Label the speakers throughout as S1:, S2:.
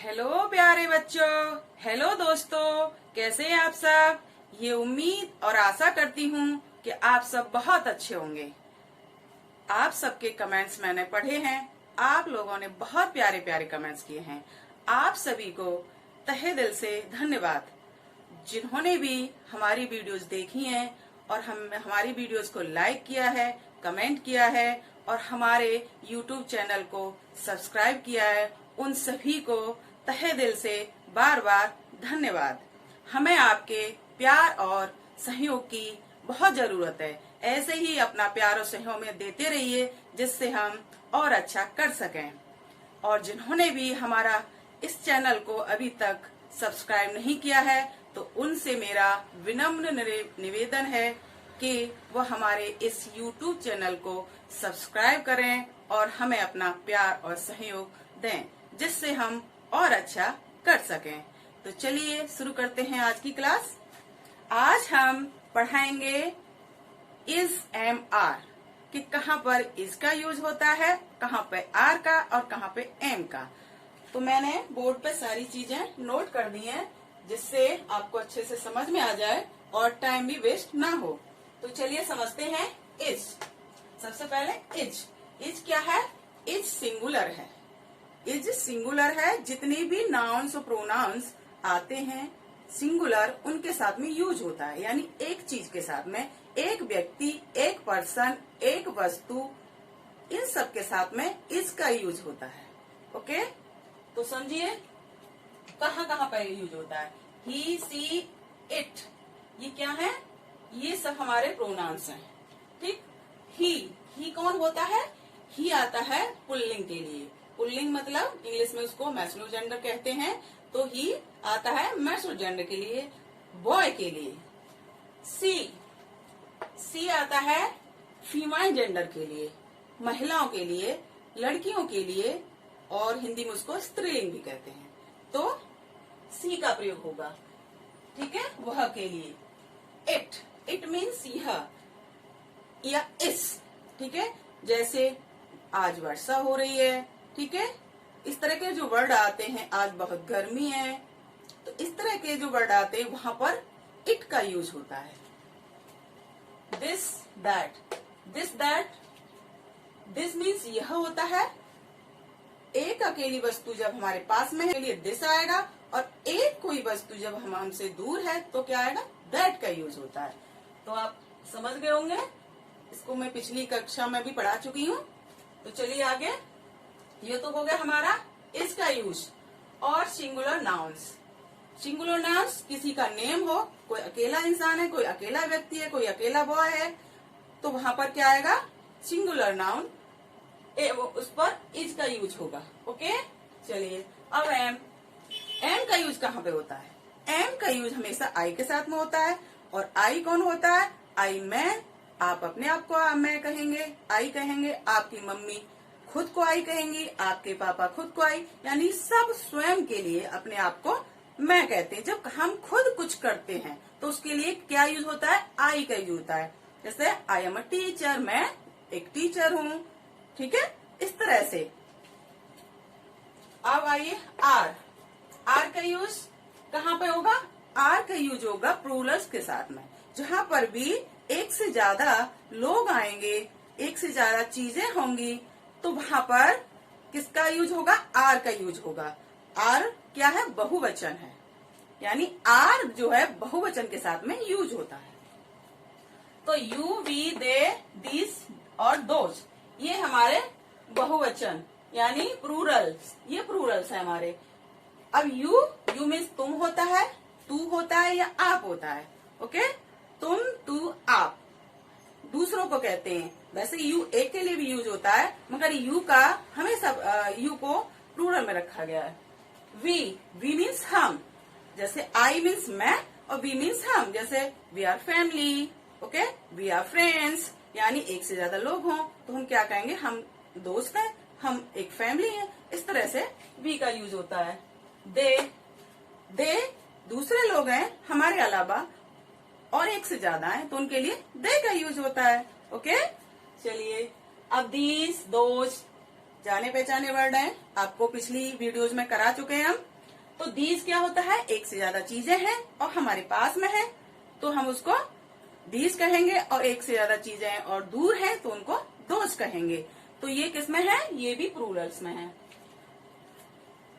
S1: Hello प्यारे बच्चों, hello दोस्तों, कैसे हैं आप सब। ये उम्मीद और आशा करती हूँ कि आप सब बहुत अच्छे होंगे। आप सबके कमेंट्स मैंने पढ़े हैं। आप लोगों ने बहुत प्यारे प्यारे कमेंट्स किए हैं। आप सभी को तहे दिल से धन्यवाद। जिन्होंने भी हमारी वीडियोस देखी हैं और हमारी वीडियोस को लाइक किया है, कमेंट किया है और हमारे यूट्यूब चैनल को सब्सक्राइब किया है, उन सभी को तहे दिल से बार बार धन्यवाद। हमें आपके प्यार और सहयोग की बहुत जरूरत है। ऐसे ही अपना प्यार और सहयोग में देते रहिए, जिससे हम और अच्छा कर सकें। और जिन्होंने भी हमारा इस चैनल को अभी तक सब्सक्राइब नहीं किया है, तो उनसे मेरा विनम्र निवेदन है कि वो हमारे इस YouTube चैनल को सब्सक्राइब करें और हमें अपना प्यार और सहयोग दें, जिससे हम और अच्छा कर सकें। तो चलिए शुरू करते हैं आज की क्लास। आज हम पढ़ाएंगे इज एम आर कि कहाँ पर इज का यूज होता है, कहाँ पे आर का और कहाँ पे एम का। तो मैंने बोर्ड पे सारी चीजें नोट कर दी हैं, जिससे आपको अच्छे से समझ में आ जाए और टाइम भी वेस्ट ना हो। तो चलिए समझते हैं इज। सबसे पहले इज क्या है। इज सिंगुलर है। इज सिंगुलर है। जितनी भी नाउन्स और प्रोनाउंस आते हैं सिंगुलर, उनके साथ में यूज होता है। यानी एक चीज के साथ में, एक व्यक्ति, एक पर्सन, एक वस्तु, इन सब के साथ में इज का यूज होता है। ओके, तो समझिए कहाँ कहाँ पर यूज होता है। ही, सी, इट, ये क्या है, ये सब हमारे प्रोनाउंस हैं। ठीक। ही कौन होता है। ही आता है पुल्लिंग के लिए। पुल्लिंग मतलब इंग्लिश में उसको मैस्कुलिन जेंडर कहते हैं। तो ही आता है मैस्कुलिन जेंडर के लिए, बॉय के लिए। सी आता है फीमेल जेंडर के लिए, महिलाओं के लिए, लड़कियों के लिए, और हिंदी में उसको स्त्रीलिंग भी कहते हैं। तो सी का प्रयोग होगा, ठीक है, वह के लिए। इट मीन्स यह या इस, ठीक है। जैसे आज वर्षा हो रही है, ठीक है, इस तरह के जो वर्ड आते हैं, आज बहुत गर्मी है, तो इस तरह के जो वर्ड आते हैं वहां पर इट का यूज होता है। दिस दैट, दिस मीन्स यह होता है। एक अकेली वस्तु जब हमारे पास में है, लिए दिस आएगा, और एक कोई वस्तु जब हम हमसे दूर है तो क्या आएगा, दैट का यूज होता है। तो आप समझ गए होंगे, इसको मैं पिछली कक्षा में भी पढ़ा चुकी हूँ। तो चलिए आगे। ये तो हो गया हमारा इस का यूज। और सिंगुलर नाउन्स किसी का नेम हो, कोई अकेला इंसान है, कोई अकेला व्यक्ति है, कोई अकेला बॉय है, तो वहां पर क्या आएगा, सिंगुलर नाउन, उस पर इज का यूज होगा। ओके, चलिए अब एम का यूज कहाँ पे होता है। एम का यूज हमेशा आई के साथ में होता है। और आई कौन होता है, आई मैं। आप अपने आप को मैं कहेंगे, आई कहेंगे, आपकी मम्मी खुद को आई कहेंगी, आपके पापा खुद को आई, यानी सब स्वयं के लिए अपने आप को मैं कहते हैं। जब हम खुद कुछ करते हैं तो उसके लिए क्या यूज होता है, आई का यूज होता है। जैसे आई एम अ टीचर, मैं एक टीचर हूँ, ठीक है, इस तरह से। अब आइए आर का यूज कहाँ पे होगा। आर का यूज होगा प्लूरल्स के साथ में। जहाँ पर भी एक से ज्यादा लोग आएंगे, एक से ज्यादा चीजें होंगी, तो वहां पर किसका यूज होगा, आर का यूज होगा। आर क्या है, बहुवचन है, यानी आर जो है बहुवचन के साथ में यूज होता है। तो यू, वी, दे, दिस और दोज, ये हमारे बहुवचन यानी प्लूरल्स, ये प्लूरल्स है हमारे। अब यू मीन्स तुम होता है, तू होता है या आप होता है। ओके, तुम, तू, आप दूसरों को कहते हैं। वैसे यू एक के लिए भी यूज होता है, मगर यू का हमेशा यू को प्लूरल में रखा गया है। वी मीन्स हम, जैसे आई मीन्स मैं और वी मीन्स हम। जैसे we are family, okay, we are friends, यानी एक से ज्यादा लोग हों तो हम क्या कहेंगे, हम दोस्त हैं, हम एक फैमिली है। इस तरह से वी का यूज होता है। दे दूसरे लोग हैं हमारे अलावा और एक से ज्यादा है, तो उनके लिए दे का यूज होता है। ओके, चलिए अब दीस, दोज जाने पहचाने वर्ड हैं, आपको पिछली वीडियोज में करा चुके हैं हम। तो दीज क्या होता है, एक से ज्यादा चीजें हैं और हमारे पास में है तो हम उसको दीज कहेंगे, और एक से ज्यादा चीजें और दूर हैं तो उनको दोज कहेंगे। तो ये किसमें है, ये भी प्लूरल्स में है।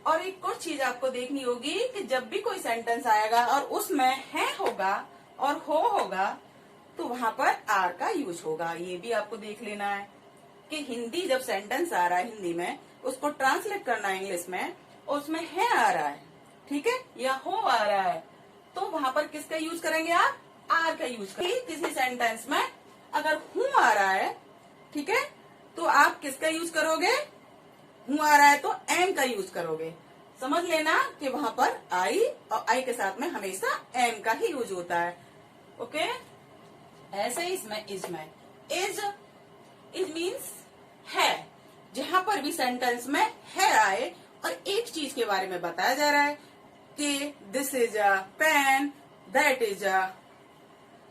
S1: और एक और चीज आपको देखनी होगी कि जब भी कोई सेंटेंस आएगा और उसमें है होगा और हो होगा तो वहां पर आर का यूज होगा। ये भी आपको देख लेना है कि हिंदी जब सेंटेंस आ रहा है हिंदी में, उसको ट्रांसलेट करना है इंग्लिश में, और उसमें है आ रहा है, ठीक है, या हो आ रहा है, तो वहां पर किसका यूज करेंगे आप, आर का यूज करेंगे। किसी सेंटेंस में अगर हूं आ रहा है, ठीक है, तो आप किसका यूज करोगे, हूं आ रहा है तो एम का यूज करोगे। समझ लेना कि वहां पर आई और आई के साथ में हमेशा एम का ही यूज होता है। ओके, ऐसे ही इसमें इज मीन्स है। जहां पर भी सेंटेंस में है आए और एक चीज के बारे में बताया जा रहा है कि this is a pen, that is a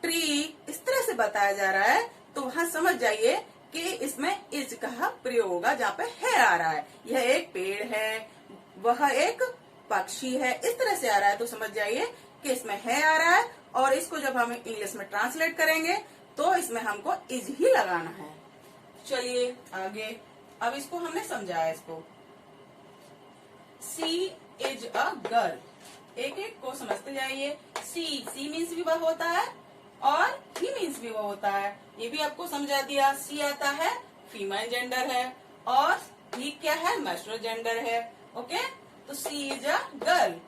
S1: tree, इस तरह से बताया जा रहा है, तो वहां समझ जाइए कि इसमें इज का प्रयोग होगा जहाँ पे है आ रहा है। यह एक पेड़ है, वह एक पक्षी है, इस तरह से आ रहा है, तो समझ जाइए कि इसमें है आ रहा है। और इसको जब हम इंग्लिश में ट्रांसलेट करेंगे तो इसमें हमको इज ही लगाना है। चलिए आगे, अब इसको हमने समझाया। इसको सी इज अ गर्ल, एक एक को समझते जाइए। सी मीन्स विवाह होता है और ही मीन्स विवाह होता है, ये भी आपको समझा दिया। सी आता है फीमेल जेंडर है और ही क्या है, मैस्कुलिन जेंडर है। ओके, तो सी इज अ गर्ल।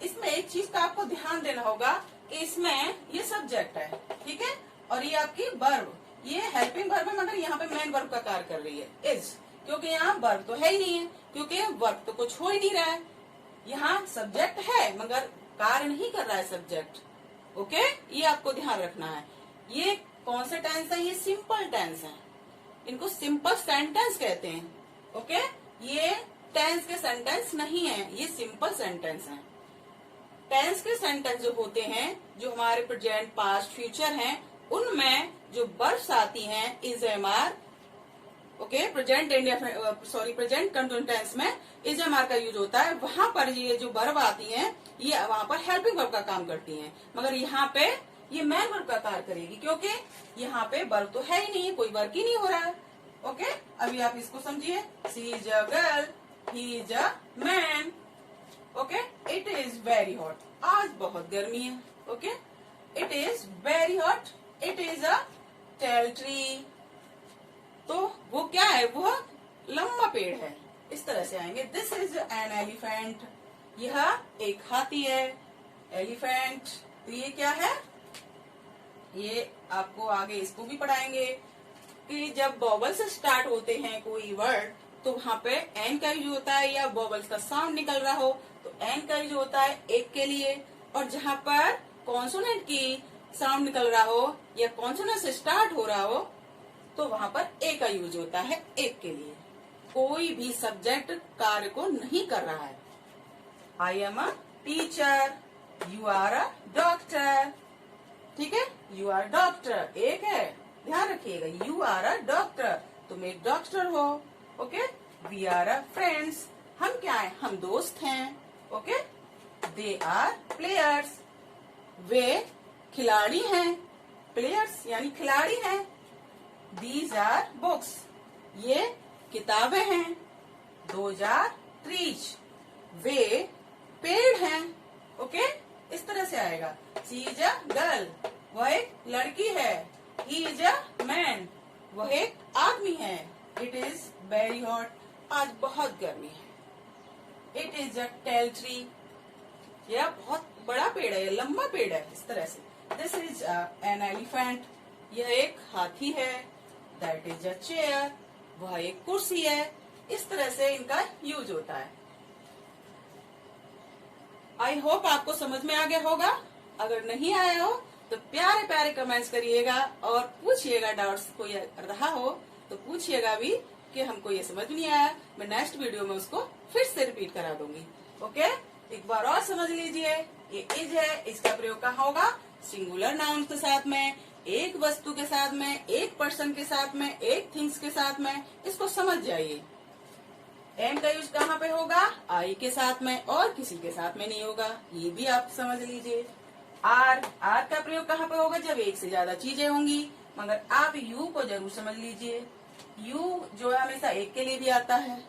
S1: इसमें एक चीज का आपको ध्यान देना होगा कि इसमें ये सब्जेक्ट है, ठीक है, और ये आपकी वर्ब, ये हेल्पिंग वर्ब है, मगर यहाँ पे मेन वर्ब का कार्य कर रही है इज, क्योंकि यहाँ वर्ब तो है ही नहीं है, क्योंकि वर्ब तो कुछ हो ही नहीं रहा है। यहाँ सब्जेक्ट है मगर कार्य नहीं कर रहा है सब्जेक्ट। ओके, ये आपको ध्यान रखना है। ये कौन सा टेंस है, ये सिंपल टेंस है, इनको सिंपल सेंटेंस कहते हैं। ओके, ये टेंस के सेंटेंस नहीं है, ये सिंपल सेंटेंस है। टेंस के सेंटेंस जो होते हैं, जो हमारे प्रेजेंट, पास्ट, फ्यूचर हैं, उनमें जो वर्ब्स आती हैं is am are. Okay, present continuous tense में इज एम आर का यूज होता है। वहां पर ये जो वर्ब आती हैं, ये वहां पर हेल्पिंग वर्ब का काम करती हैं, मगर यहाँ पे ये मेन वर्ब का कार्य करेगी, क्योंकि यहाँ पे वर्ब तो है ही नहीं, कोई वर्क ही नहीं हो रहा है। ओके, अभी आप इसको समझिए। She is a girl, he is a man. Okay, it is very hot, आज बहुत गर्मी है। Okay, it is very hot, it is a tall tree. तो वो क्या है, वो लंबा पेड़ है, इस तरह से आएंगे। दिस इज एन एलिफेंट, यह एक हाथी है। एलिफेंट, तो ये क्या है, ये आपको आगे इसको भी पढ़ाएंगे कि जब वॉवल से स्टार्ट होते हैं कोई वर्ड तो वहां पे एन का यूज होता है, या वॉवल्स का साउंड निकल रहा हो तो एन का यूज होता है एक के लिए, और जहां पर कॉन्सोनेंट की साउंड निकल रहा हो या कॉन्सोनेंट से स्टार्ट हो रहा हो तो वहां पर ए का यूज होता है एक के लिए। कोई भी सब्जेक्ट कार्य को नहीं कर रहा है। I am a teacher, you are a doctor, ठीक है, यू आर डॉक्टर एक है, ध्यान रखिएगा, यू आर अ डॉक्टर, तुम एक डॉक्टर हो। Okay, we are a friends, हम क्या है, हम दोस्त हैं। ओके, दे आर प्लेयर्स, वे खिलाड़ी हैं, प्लेयर्स यानी खिलाड़ी हैं। दीज आर बुक्स, ये किताबें हैं। दोज आर ट्रीज, वे पेड़ हैं। ओके, इस तरह से आएगा। सी इज अ गर्ल, वह एक लड़की है। ही इज अ मैन, वह एक आदमी है। इट इज वेरी हॉट, आज बहुत गर्मी है। It is a tall tree, यह बहुत बड़ा पेड़ है, लंबा पेड़ है, इस तरह से। दिस इज एन एलिफेंट, यह एक हाथी है। दैट इज अ चेयर, वह एक कुर्सी है। इस तरह से इनका यूज होता है। आई होप आपको समझ में आ गया होगा। अगर नहीं आया हो तो प्यारे प्यारे कमेंट्स करिएगा और पूछिएगा, डाउट्स कोई रहा हो तो पूछिएगा भी कि हमको ये समझ नहीं आया। मैं नेक्स्ट वीडियो में उसको फिर से रिपीट करा दूंगी। ओके, एक बार और समझ लीजिए। ये इज है, इसका प्रयोग कहाँ होगा, सिंगुलर नाउन के साथ में, एक वस्तु के साथ में, एक पर्सन के साथ में, एक थिंग्स के साथ में। इसको समझ जाइए। एम का यूज कहाँ पे होगा? आई के साथ में और किसी के साथ में नहीं होगा, ये भी आप समझ लीजिए। आर का प्रयोग कहाँ पे होगा? जब एक से ज्यादा चीजें होंगी। मगर आप यू को जरूर समझ लीजिए। यू जो है हमेशा एक के लिए भी आता है,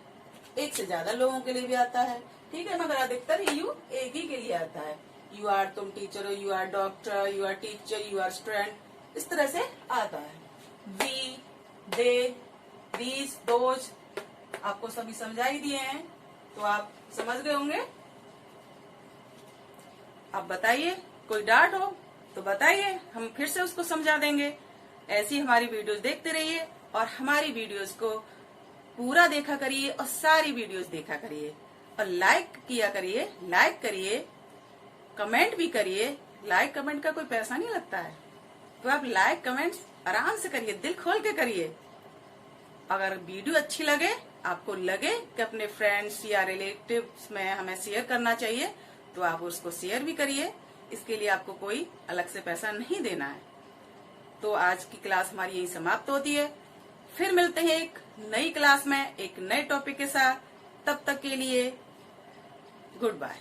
S1: एक से ज्यादा लोगों के लिए भी आता है, ठीक है, मगर अधिकतर यू एक ही के लिए आता है। यू आर, तुम टीचर हो, you are doctor, you are teacher, you are student, इस तरह से आता है। वी, दे, दीज, दोज आपको सभी समझाई दिए हैं, तो आप समझ गए होंगे। अब बताइए, कोई डाउट हो तो बताइए, हम फिर से उसको समझा देंगे। ऐसी हमारी वीडियोस देखते रहिए और हमारी वीडियोस को पूरा देखा करिए और सारी वीडियोस देखा करिए और लाइक किया करिए, लाइक करिए, कमेंट भी करिए। लाइक कमेंट का कोई पैसा नहीं लगता है, तो आप लाइक कमेंट आराम से करिए, दिल खोल के करिए। अगर वीडियो अच्छी लगे, आपको लगे कि अपने फ्रेंड्स या रिलेटिव्स में हमें शेयर करना चाहिए, तो आप उसको शेयर भी करिए। इसके लिए आपको कोई अलग से पैसा नहीं देना है। तो आज की क्लास हमारी यही समाप्त होती है। फिर मिलते हैं एक नई क्लास में एक नए टॉपिक के साथ। तब तक के लिए गुड बाय।